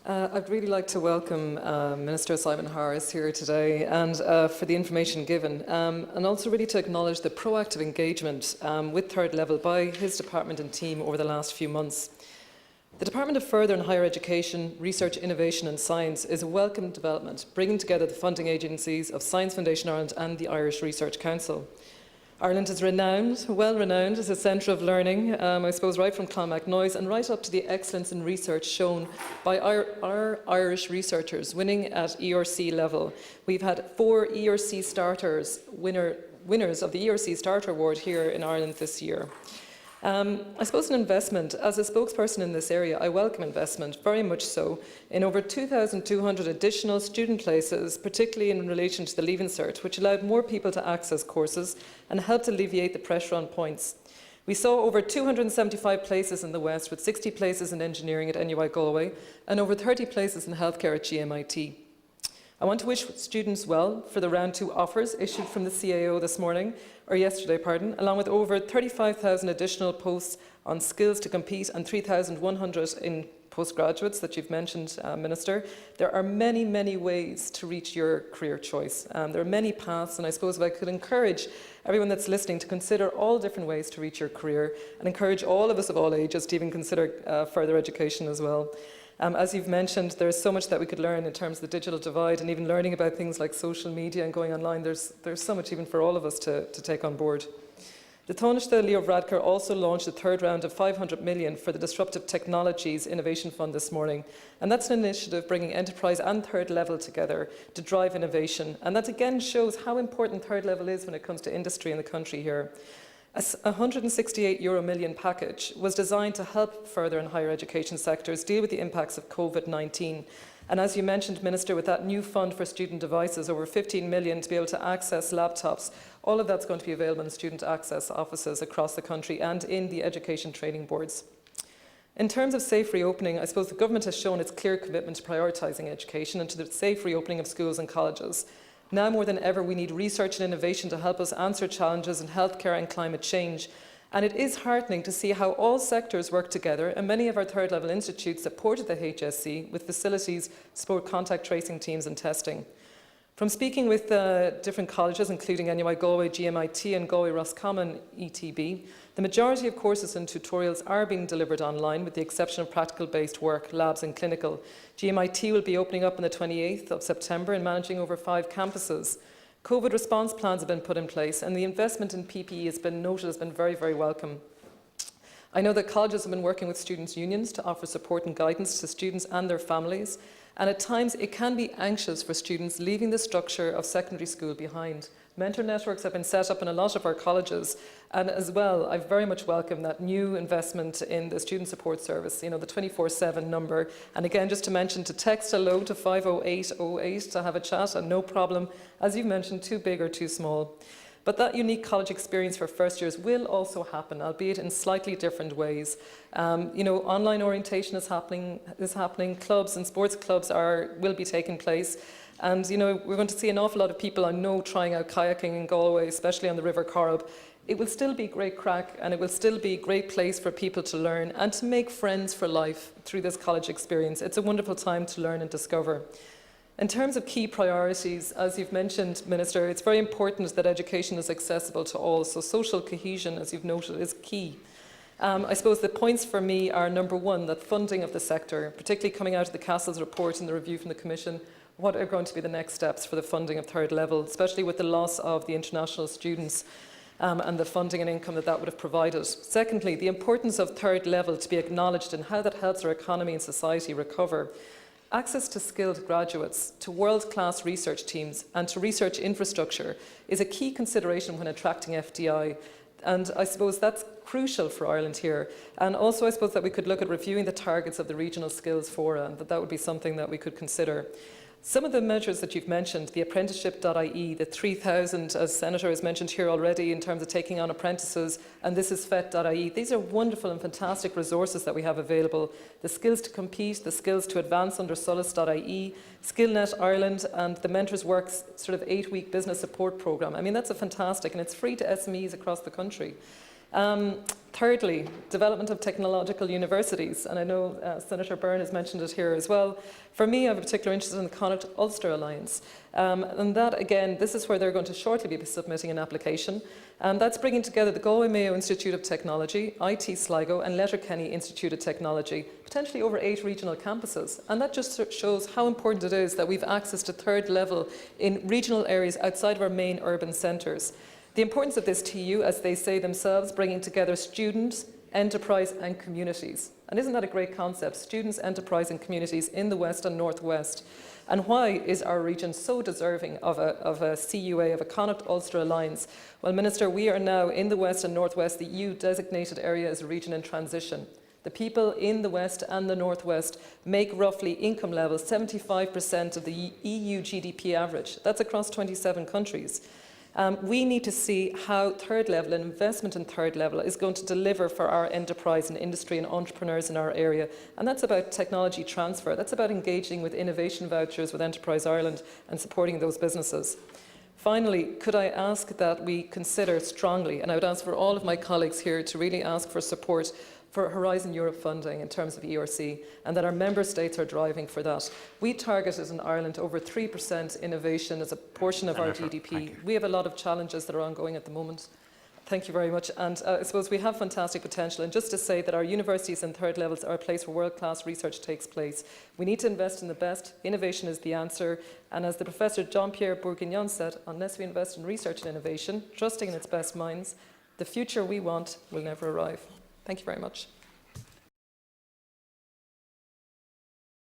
I'd really like to welcome Minister Simon Harris here today and for the information given, and also really to acknowledge the proactive engagement with third level by his department and team over the last few months. The Department of Further and Higher Education, Research, Innovation and Science is a welcome development, bringing together the funding agencies of Science Foundation Ireland and the Irish Research Council. Ireland is renowned, well renowned, as a centre of learning, I suppose right from Clonmacnoise and right up to the excellence in research shown by our Irish researchers winning at ERC level. We've had 4 ERC starters, winners of the ERC Starter Award here in Ireland this year. I suppose an investment, as a spokesperson in this area, I welcome investment, very much so, in over 2,200 additional student places, particularly in relation to the Leaving Cert, which allowed more people to access courses and helped alleviate the pressure on points. We saw over 275 places in the West, with 60 places in engineering at NUI Galway and over 30 places in healthcare at GMIT. I want to wish students well for the round 2 offers issued from the CAO yesterday, along with over 35,000 additional posts on skills to compete and 3,100 in postgraduates that you've mentioned, Minister. There are many, many ways to reach your career choice. There are many paths, and I suppose if I could encourage everyone that's listening to consider all different ways to reach your career and encourage all of us of all ages to even consider further education as well. As you've mentioned, there's so much that we could learn in terms of the digital divide, and even learning about things like social media and going online. There's so much even for all of us to take on board. The Taoiseach Leo Varadkar also launched the 3rd round of 500 million for the Disruptive Technologies Innovation Fund this morning, and that's an initiative bringing enterprise and third level together to drive innovation, and that again shows how important third level is when it comes to industry in the country here. A €168 million package was designed to help further and higher education sectors deal with the impacts of COVID-19. And as you mentioned, Minister, with that new fund for student devices, over 15 million to be able to access laptops, all of that's going to be available in student access offices across the country and in the education training boards. In terms of safe reopening, I suppose the government has shown its clear commitment to prioritising education and to the safe reopening of schools and colleges. Now more than ever, we need research and innovation to help us answer challenges in healthcare and climate change. And it is heartening to see how all sectors work together, and many of our third level institutes supported the HSC with facilities to support contact tracing teams and testing. From speaking with different colleges, including NUI Galway, GMIT and Galway Roscommon ETB, the majority of courses and tutorials are being delivered online with the exception of practical-based work, labs and clinical. GMIT will be opening up on the 28th of September and managing over 5 campuses. COVID response plans have been put in place, and the investment in PPE has been noted as been very, very welcome. I know that colleges have been working with students' unions to offer support and guidance to students and their families, and at times it can be anxious for students leaving the structure of secondary school behind. Mentor networks have been set up in a lot of our colleges, and as well, I very much welcome that new investment in the student support service, the 24/7 number. And again, just to mention, to text hello to 50808 to have a chat, and no problem, as you've mentioned, too big or too small. But that unique college experience for first years will also happen, albeit in slightly different ways. Online orientation is happening. Clubs and sports clubs will be taking place. And we're going to see an awful lot of people I know trying out kayaking in Galway, especially on the River Corrib. It will still be great crack, and it will still be a great place for people to learn and to make friends for life through this college experience. It's a wonderful time to learn and discover. In terms of key priorities, as you've mentioned, Minister, it's very important that education is accessible to all, so social cohesion, as you've noted, is key. I suppose the points for me are, number one, that funding of the sector, particularly coming out of the Castle's report and the review from the Commission, what are going to be the next steps for the funding of third level, especially with the loss of the international students and the funding and income that would have provided. Secondly, the importance of third level to be acknowledged and how that helps our economy and society recover. Access to skilled graduates, to world-class research teams and to research infrastructure is a key consideration when attracting FDI. And I suppose that's crucial for Ireland here. And also I suppose that we could look at reviewing the targets of the regional skills fora, and that would be something that we could consider. Some of the measures that you've mentioned, the apprenticeship.ie, the 3,000, as Senator has mentioned here already, in terms of taking on apprentices, and this is FET.ie. These are wonderful and fantastic resources that we have available. The skills to compete, the skills to advance under Solus.ie, SkillNet Ireland, and the Mentors Works sort of 8-week business support programme. I mean, that's a fantastic, and it's free to SMEs across the country. Thirdly, development of technological universities, and I know Senator Byrne has mentioned it here as well. For me, I have a particular interest in the Connacht-Ulster Alliance, and that again, this is where they're going to shortly be submitting an application. That's bringing together the Galway Mayo Institute of Technology, IT Sligo and Letterkenny Institute of Technology, potentially over 8 regional campuses. And that just shows how important it is that we've access to third level in regional areas outside of our main urban centres. The importance of this TU, as they say themselves, bringing together students, enterprise and communities. And isn't that a great concept? Students, enterprise and communities in the West and North West. And why is our region so deserving of a CUA, of a Connacht-Ulster Alliance? Well, Minister, we are now in the West and North West, the EU designated area as a region in transition. The people in the West and the North West make roughly income levels 75% of the EU GDP average. That's across 27 countries. We need to see how third level and investment in third level is going to deliver for our enterprise and industry and entrepreneurs in our area. And that's about technology transfer. That's about engaging with innovation vouchers with Enterprise Ireland and supporting those businesses. Finally, could I ask that we consider strongly, and I would ask for all of my colleagues here to really ask for support for Horizon Europe funding in terms of ERC, and that our member states are driving for that. We targeted in Ireland over 3% innovation as a portion of our GDP. We have a lot of challenges that are ongoing at the moment. Thank you very much. And I suppose we have fantastic potential. And just to say that our universities and third levels are a place where world-class research takes place. We need to invest in the best. Innovation is the answer. And as the Professor Jean-Pierre Bourguignon said, unless we invest in research and innovation, trusting in its best minds, the future we want will never arrive. Thank you very much.